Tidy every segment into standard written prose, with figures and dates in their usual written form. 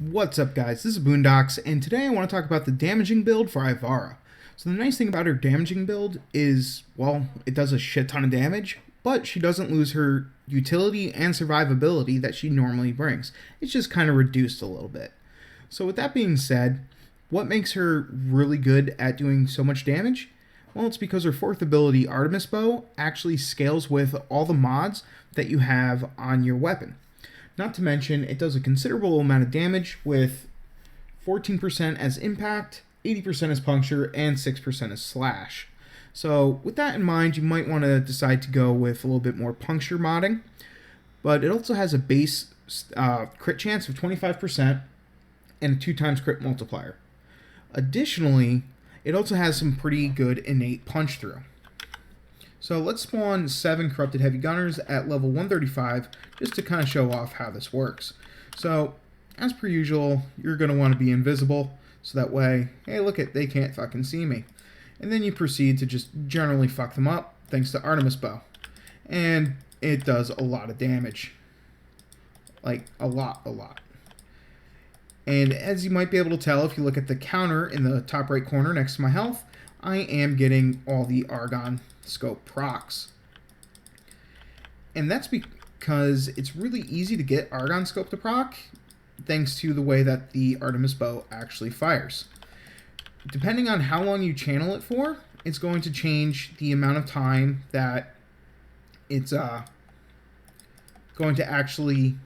What's up, guys? This is Boondocks, and today I want to talk about the damaging build for Ivara. So the nice thing about her damaging build is, well, it does a shit ton of damage, but she doesn't lose her utility and survivability that she normally brings. It's just kind of reduced a little bit. So with that being said, what makes her really good at doing so much damage? Well, it's because her fourth ability, Artemis Bow, actually scales with all the mods that you have on your weapon. Not to mention, it does a considerable amount of damage with 14% as impact, 80% as puncture, and 6% as slash. So with that in mind, you might want to decide to go with a little bit more puncture modding. But it also has a base crit chance of 25% and a 2x crit multiplier. Additionally, it also has some pretty good innate punch through. So let's spawn 7 Corrupted Heavy Gunners at level 135 just to kind of show off how this works. So, as per usual, you're going to want to be invisible, so that way, hey look it, they can't fucking see me. And then you proceed to just generally fuck them up, thanks to Artemis Bow. And it does a lot of damage. Like, a lot. And as you might be able to tell if you look at the counter in the top right corner next to my health, I am getting all the Argon Scope procs. And that's because it's really easy to get Argon Scope to proc, thanks to the way that the Artemis Bow actually fires. Depending on how long you channel it for, it's going to change the amount of time that it's going to actually,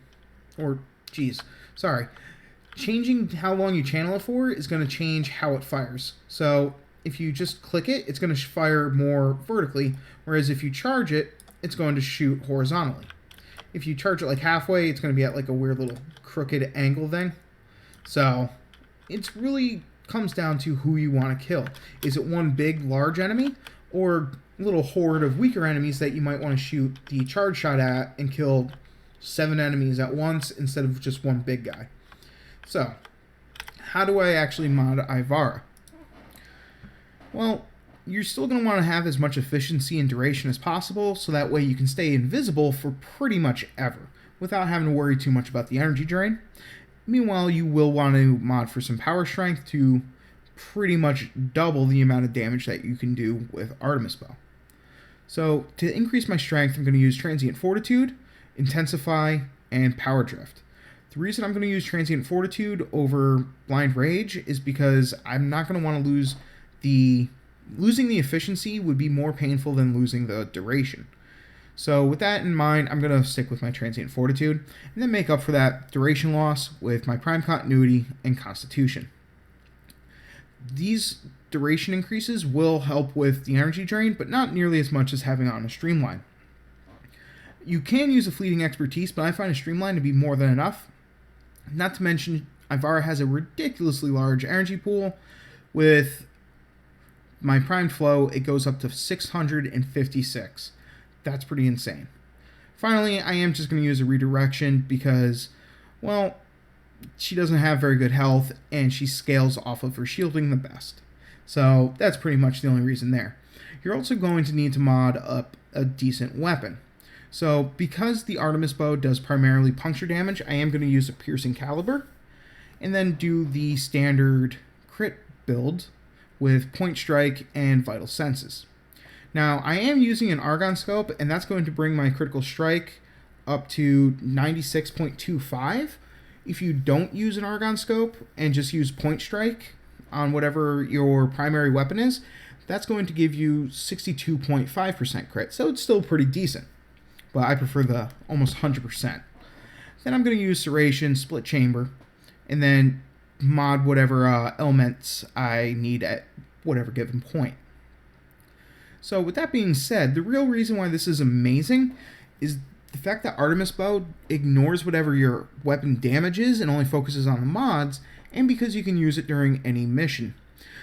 changing how long you channel it for is going to change how it fires. So if you just click it, it's going to fire more vertically, whereas if you charge it, it's going to shoot horizontally. If you charge it like halfway, it's going to be at like a weird little crooked angle thing. So it really comes down to who you want to kill. Is it one big, large enemy, or a little horde of weaker enemies that you might want to shoot the charge shot at and kill 7 enemies at once instead of just one big guy? So, how do I actually mod Ivara? Well, you're still going to want to have as much efficiency and duration as possible, so that way you can stay invisible for pretty much ever, without having to worry too much about the energy drain. Meanwhile, you will want to mod for some power strength to pretty much double the amount of damage that you can do with Artemis Bow. So, to increase my strength, I'm going to use Transient Fortitude, Intensify, and Power Drift. The reason I'm going to use Transient Fortitude over Blind Rage is because I'm not going to want to lose losing the efficiency would be more painful than losing the duration. So with that in mind, I'm going to stick with my Transient Fortitude and then make up for that duration loss with my Prime Continuity and Constitution. These duration increases will help with the energy drain, but not nearly as much as having on a Streamline. You can use a Fleeting Expertise, but I find a Streamline to be more than enough. Not to mention, Ivara has a ridiculously large energy pool. With my primed flow, it goes up to 656. That's pretty insane. Finally, I am just going to use a redirection because, well, she doesn't have very good health and she scales off of her shielding the best. So that's pretty much the only reason there. You're also going to need to mod up a decent weapon. So because the Artemis Bow does primarily puncture damage, I am going to use a Piercing Caliber and then do the standard crit build with Point Strike and Vital Senses. Now, I am using an Argon Scope, and that's going to bring my critical strike up to 96.25. If you don't use an Argon Scope and just use Point Strike on whatever your primary weapon is, that's going to give you 62.5% crit, so it's still pretty decent. But I prefer the almost 100%. Then I'm going to use Serration, Split Chamber, and then mod whatever elements I need at whatever given point. So with that being said, the real reason why this is amazing is the fact that Artemis Bow ignores whatever your weapon damage is and only focuses on the mods, and because you can use it during any mission.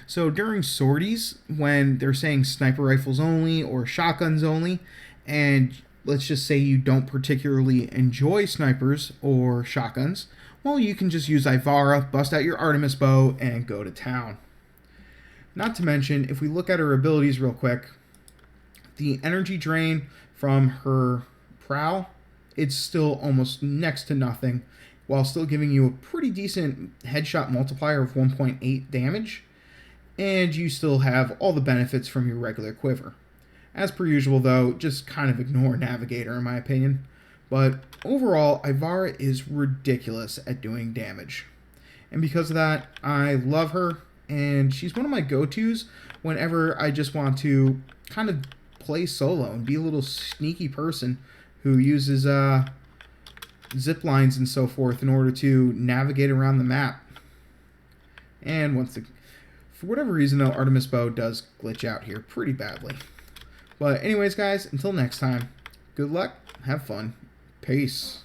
So during sorties, when they're saying sniper rifles only or shotguns only, and let's just say you don't particularly enjoy snipers or shotguns, well, you can just use Ivara, bust out your Artemis Bow, and go to town. Not to mention, if we look at her abilities real quick, the energy drain from her prow, it's still almost next to nothing, while still giving you a pretty decent headshot multiplier of 1.8 damage, and you still have all the benefits from your regular quiver. As per usual though, just kind of ignore Navigator in my opinion, but overall Ivara is ridiculous at doing damage. And because of that, I love her, and she's one of my go-tos whenever I just want to kind of play solo and be a little sneaky person who uses zip lines and so forth in order to navigate around the map. And for whatever reason though, Artemis Bow does glitch out here pretty badly. But anyways guys, until next time, good luck, have fun, peace.